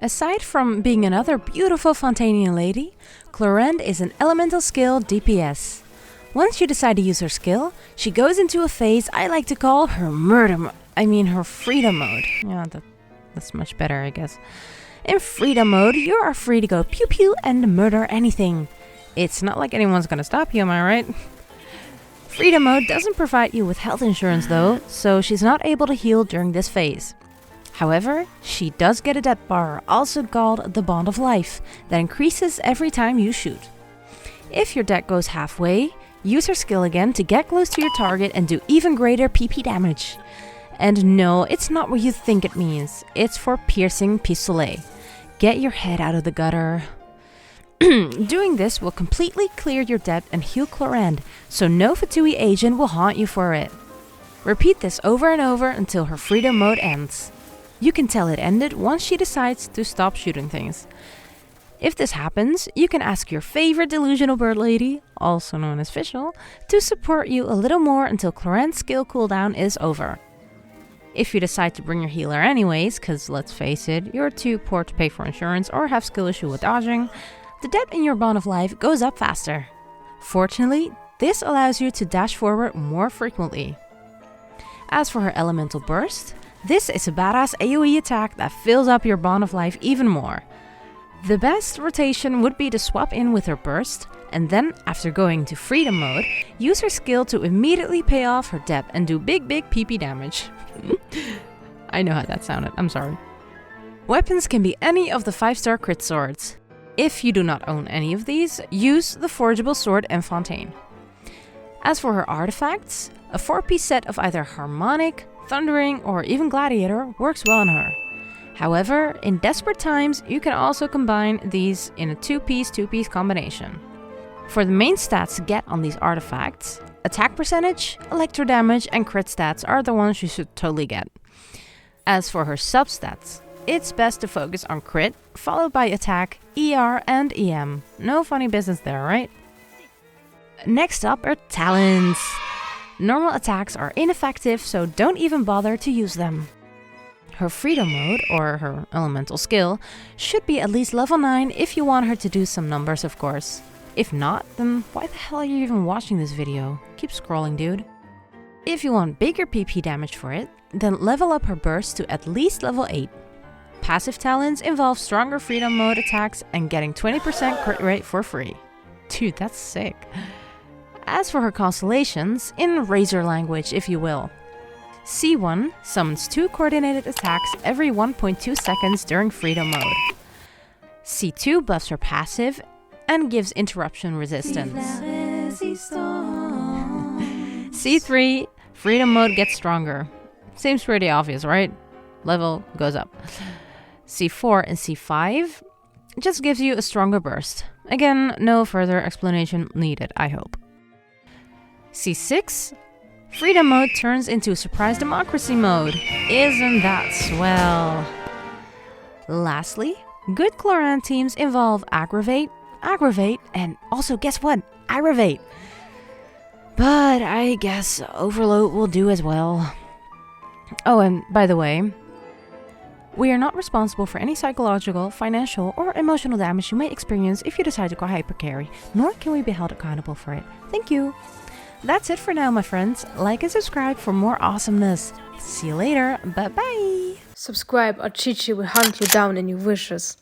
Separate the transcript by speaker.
Speaker 1: Aside from being another beautiful Fontanian lady, Clorinde is an elemental skill DPS. Once you decide to use her skill, she goes into a phase I like to call her her freedom mode. Yeah, that's much better, I guess. In freedom mode, you are free to go pew pew and murder anything. It's not like anyone's gonna stop you, am I right? Freedom mode doesn't provide you with health insurance though, so she's not able to heal during this phase. However, she does get a death bar, also called the Bond of Life, that increases every time you shoot. If your deck goes halfway, use her skill again to get close to your target and do even greater PP damage. And no, it's not what you think it means. It's for piercing pistolet. Get your head out of the gutter. Doing this will completely clear your debt and heal Clorinde, so no Fatui agent will haunt you for it. Repeat this over and over until her freedom mode ends. You can tell it ended once she decides to stop shooting things. If this happens, you can ask your favorite delusional bird lady, also known as Fischl, to support you a little more until Clorinde's skill cooldown is over. If you decide to bring your healer anyways, cause let's face it, you're too poor to pay for insurance or have skill issue with dodging, the debt in your Bond of Life goes up faster. Fortunately, this allows you to dash forward more frequently. As for her elemental burst, this is a badass AoE attack that fills up your Bond of Life even more. The best rotation would be to swap in with her burst, and then, after going to freedom mode, use her skill to immediately pay off her debt and do big PP damage. I know how that sounded, I'm sorry. Weapons can be any of the 5-star crit swords. If you do not own any of these, use the forgeable sword and Fontaine. As for her artifacts, a 4-piece set of either harmonic, thundering, or even gladiator works well on her. However, in desperate times, you can also combine these in a 2-piece combination. For the main stats to get on these artifacts, attack percentage, electro damage, and crit stats are the ones you should totally get. As for her substats, it's best to focus on crit, followed by attack, ER, and EM. No funny business there, right? Next up are talents. Normal attacks are ineffective, so don't even bother to use them. Her freedom mode, or her elemental skill, should be at least level 9 if you want her to do some numbers, of course. If not, then why the hell are you even watching this video? Keep scrolling, dude. If you want bigger PP damage for it, then level up her burst to at least level 8. Passive talents involve stronger freedom mode attacks and getting 20% crit rate for free. Dude, that's sick. As for her constellations, in Razor language if you will. C1 summons 2 coordinated attacks every 1.2 seconds during freedom mode. C2 buffs her passive and gives interruption resistance. C3, freedom mode gets stronger. Seems pretty obvious, right? Level goes up. C4 and C5 just gives you a stronger burst. Again, no further explanation needed, I hope. C6, freedom mode turns into surprise democracy mode. Isn't that swell? Lastly, good Clorinde teams involve aggravate, and also guess what? Aggravate. But I guess overload will do as well. Oh, and by the way, we are not responsible for any psychological, financial, or emotional damage you may experience if you decide to go hypercarry, nor can we be held accountable for it. Thank you. That's it for now, my friends. Like and subscribe for more awesomeness. See you later. Bye-bye.
Speaker 2: Subscribe or Chichi will hunt you down in your wishes.